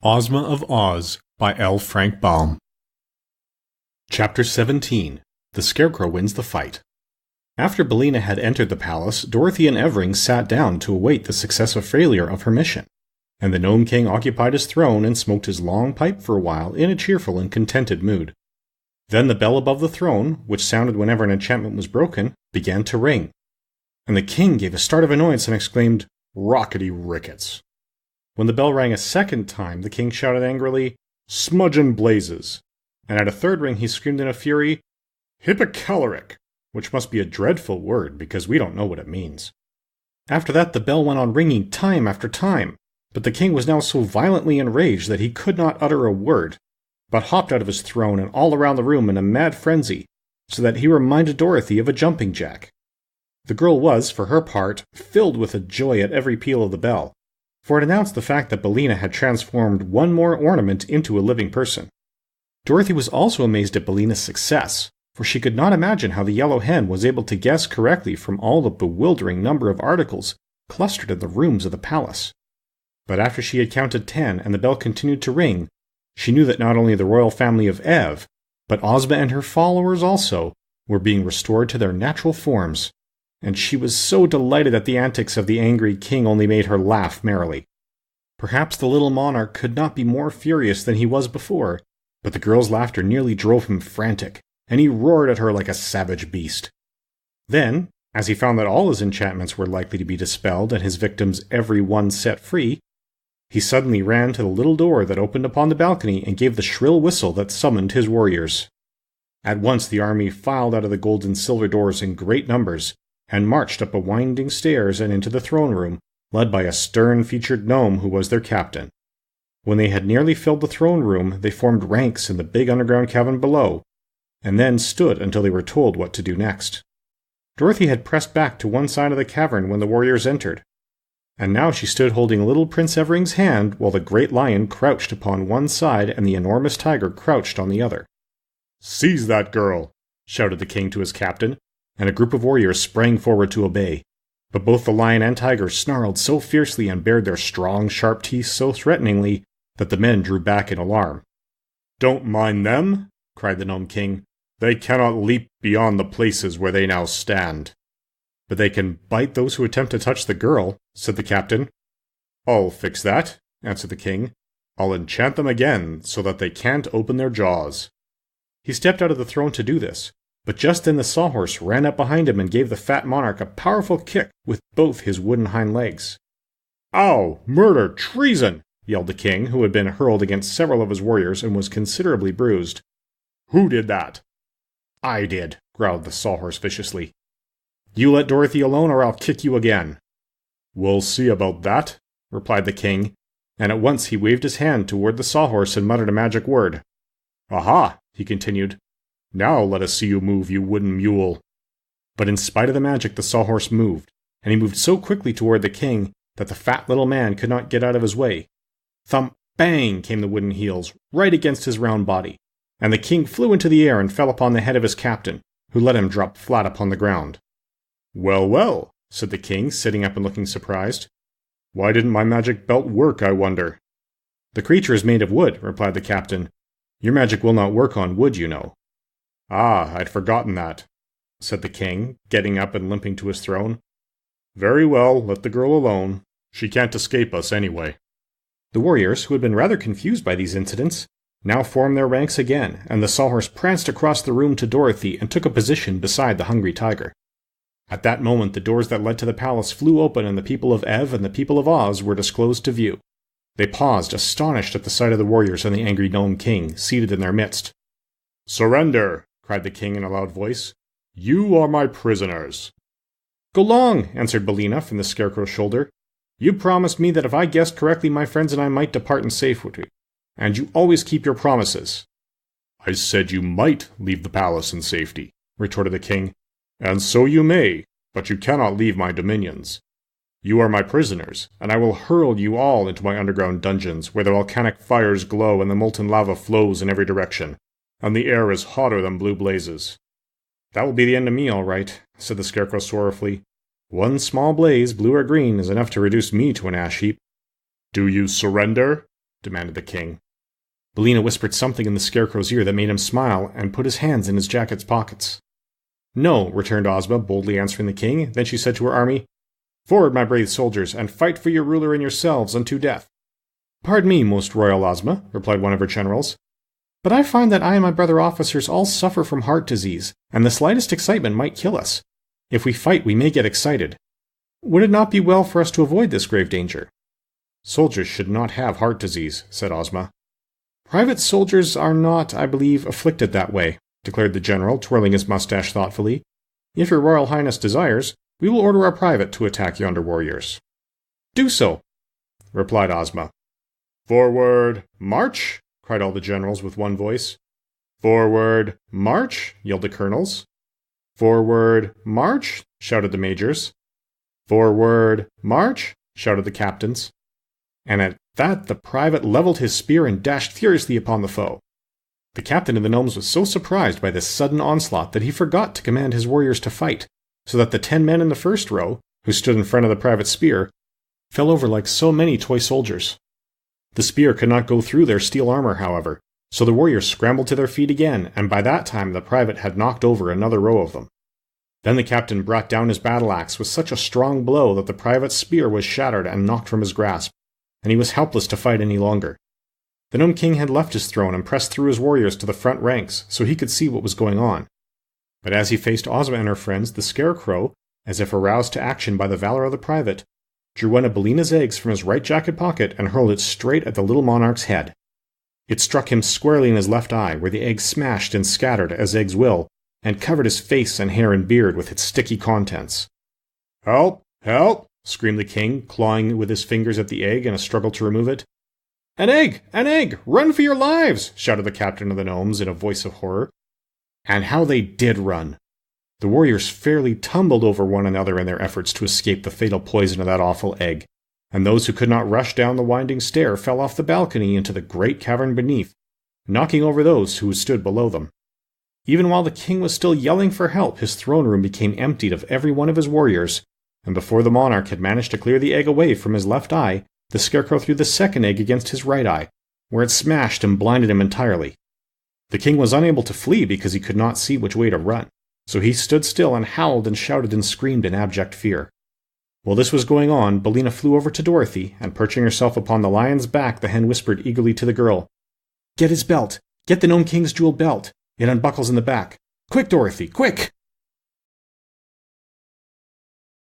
Ozma of Oz by L. Frank Baum. Chapter 17. The Scarecrow Wins the Fight. After Billina had entered the palace, Dorothy and Evering sat down to await the success or failure of her mission, and the Nome King occupied his throne and smoked his long pipe for a while in a cheerful and contented mood. Then the bell above the throne, which sounded whenever an enchantment was broken, began to ring, and the king gave a start of annoyance and exclaimed, "Rockety rickets!" When the bell rang a second time, the king shouted angrily, "Smudgin' blazes!" And at a third ring he screamed in a fury, "Hippocaloric!" which must be a dreadful word, because we don't know what it means. After that the bell went on ringing time after time, but the king was now so violently enraged that he could not utter a word, but hopped out of his throne and all around the room in a mad frenzy, so that he reminded Dorothy of a jumping jack. The girl was, for her part, filled with a joy at every peal of the bell, for it announced the fact that Billina had transformed one more ornament into a living person. Dorothy was also amazed at Billina's success, for she could not imagine how the yellow hen was able to guess correctly from all the bewildering number of articles clustered in the rooms of the palace. But after she had counted 10 and the bell continued to ring, she knew that not only the royal family of Ev, but Ozma and her followers also, were being restored to their natural forms, and she was so delighted that the antics of the angry king only made her laugh merrily. Perhaps the little monarch could not be more furious than he was before, but the girl's laughter nearly drove him frantic, and he roared at her like a savage beast. Then, as he found that all his enchantments were likely to be dispelled and his victims every one set free, he suddenly ran to the little door that opened upon the balcony and gave the shrill whistle that summoned his warriors. At once the army filed out of the gold and silver doors in great numbers, and marched up a winding stairs and into the throne room, led by a stern-featured gnome who was their captain. When they had nearly filled the throne room, they formed ranks in the big underground cavern below, and then stood until they were told what to do next. Dorothy had pressed back to one side of the cavern when the warriors entered, and now she stood holding little Prince Evering's hand while the great lion crouched upon one side and the enormous tiger crouched on the other. "Seize that girl!" shouted the king to his captain, and a group of warriors sprang forward to obey. But both the lion and tiger snarled so fiercely and bared their strong, sharp teeth so threateningly that the men drew back in alarm. "Don't mind them," cried the Nome King. "They cannot leap beyond the places where they now stand." "But they can bite those who attempt to touch the girl," said the captain. "I'll fix that," answered the king. "I'll enchant them again so that they can't open their jaws." He stepped out of the throne to do this, but just then the sawhorse ran up behind him and gave the fat monarch a powerful kick with both his wooden hind legs. "Ow! Murder! Treason!" yelled the king, who had been hurled against several of his warriors and was considerably bruised. "Who did that?" "I did," growled the sawhorse viciously. "You let Dorothy alone or I'll kick you again." "We'll see about that," replied the king, and at once he waved his hand toward the sawhorse and muttered a magic word. "Aha!" he continued. "Now let us see you move, you wooden mule." But in spite of the magic, the sawhorse moved, and he moved so quickly toward the king that the fat little man could not get out of his way. Thump, bang came the wooden heels, right against his round body, and the king flew into the air and fell upon the head of his captain, who let him drop flat upon the ground. "Well, well," said the king, sitting up and looking surprised. "Why didn't my magic belt work, I wonder?" "The creature is made of wood," replied the captain. "Your magic will not work on wood, you know." "Ah, I'd forgotten that," said the king, getting up and limping to his throne. "Very well, let the girl alone. She can't escape us anyway." The warriors, who had been rather confused by these incidents, now formed their ranks again, and the sawhorse pranced across the room to Dorothy and took a position beside the hungry tiger. At that moment the doors that led to the palace flew open and the people of Ev and the people of Oz were disclosed to view. They paused, astonished at the sight of the warriors and the angry Nome King, seated in their midst. "Surrender!" cried the king in a loud voice. "You are my prisoners." "Go long!" answered Billina from the Scarecrow's shoulder. "You promised me that if I guessed correctly my friends and I might depart in safety, and you always keep your promises." "I said you might leave the palace in safety," retorted the king. "And so you may, but you cannot leave my dominions. You are my prisoners, and I will hurl you all into my underground dungeons, where the volcanic fires glow and the molten lava flows in every direction, and the air is hotter than blue blazes." "That will be the end of me, all right," said the Scarecrow sorrowfully. "One small blaze, blue or green, is enough to reduce me to an ash heap." "Do you surrender?" demanded the king. Billina whispered something in the Scarecrow's ear that made him smile and put his hands in his jacket's pockets. No, returned Ozma, boldly answering the king. Then she said to her army, Forward, my brave soldiers, and fight for your ruler and yourselves unto death. Pardon me, most royal Ozma, replied one of her generals, but I find that I and my brother officers all suffer from heart disease, and the slightest excitement might kill us. If we fight, we may get excited. Would it not be well for us to avoid this grave danger? Soldiers should not have heart disease, said Ozma. Private soldiers are not, I believe, afflicted that way, declared the general, twirling his mustache thoughtfully. If your royal highness desires, we will order our private to attack yonder warriors. Do so, replied Ozma. Forward, march! Cried all the generals with one voice. Forward, march! Yelled the colonels. Forward, march! Shouted the majors. Forward, march! Shouted the captains. And at that the private leveled his spear and dashed furiously upon the foe. The captain of the gnomes was so surprised by this sudden onslaught that he forgot to command his warriors to fight, so that the 10 men in the first row, who stood in front of the private's spear, fell over like so many toy soldiers. The spear could not go through their steel armor, however, so the warriors scrambled to their feet again, and by that time the private had knocked over another row of them. Then the captain brought down his battle-axe with such a strong blow that the private's spear was shattered and knocked from his grasp, and he was helpless to fight any longer. The Nome King had left his throne and pressed through his warriors to the front ranks so he could see what was going on. But as he faced Ozma and her friends, the Scarecrow, as if aroused to action by the valor of the private, drew one of Billina's eggs from his right jacket pocket and hurled it straight at the little monarch's head. It struck him squarely in his left eye, where the egg smashed and scattered, as eggs will, and covered his face and hair and beard with its sticky contents. Help! Help! Screamed the king, clawing with his fingers at the egg in a struggle to remove it. An egg! An egg! Run for your lives! Shouted the captain of the gnomes in a voice of horror. And how they did run! The warriors fairly tumbled over one another in their efforts to escape the fatal poison of that awful egg, and those who could not rush down the winding stair fell off the balcony into the great cavern beneath, knocking over those who stood below them. Even while the king was still yelling for help, his throne room became emptied of every one of his warriors, and before the monarch had managed to clear the egg away from his left eye, the Scarecrow threw the second egg against his right eye, where it smashed and blinded him entirely. The king was unable to flee because he could not see which way to run, so he stood still and howled and shouted and screamed in abject fear. While this was going on, Billina flew over to Dorothy, and perching herself upon the lion's back, the hen whispered eagerly to the girl, Get his belt! Get the Nome King's jeweled belt! It unbuckles in the back. Quick, Dorothy, quick!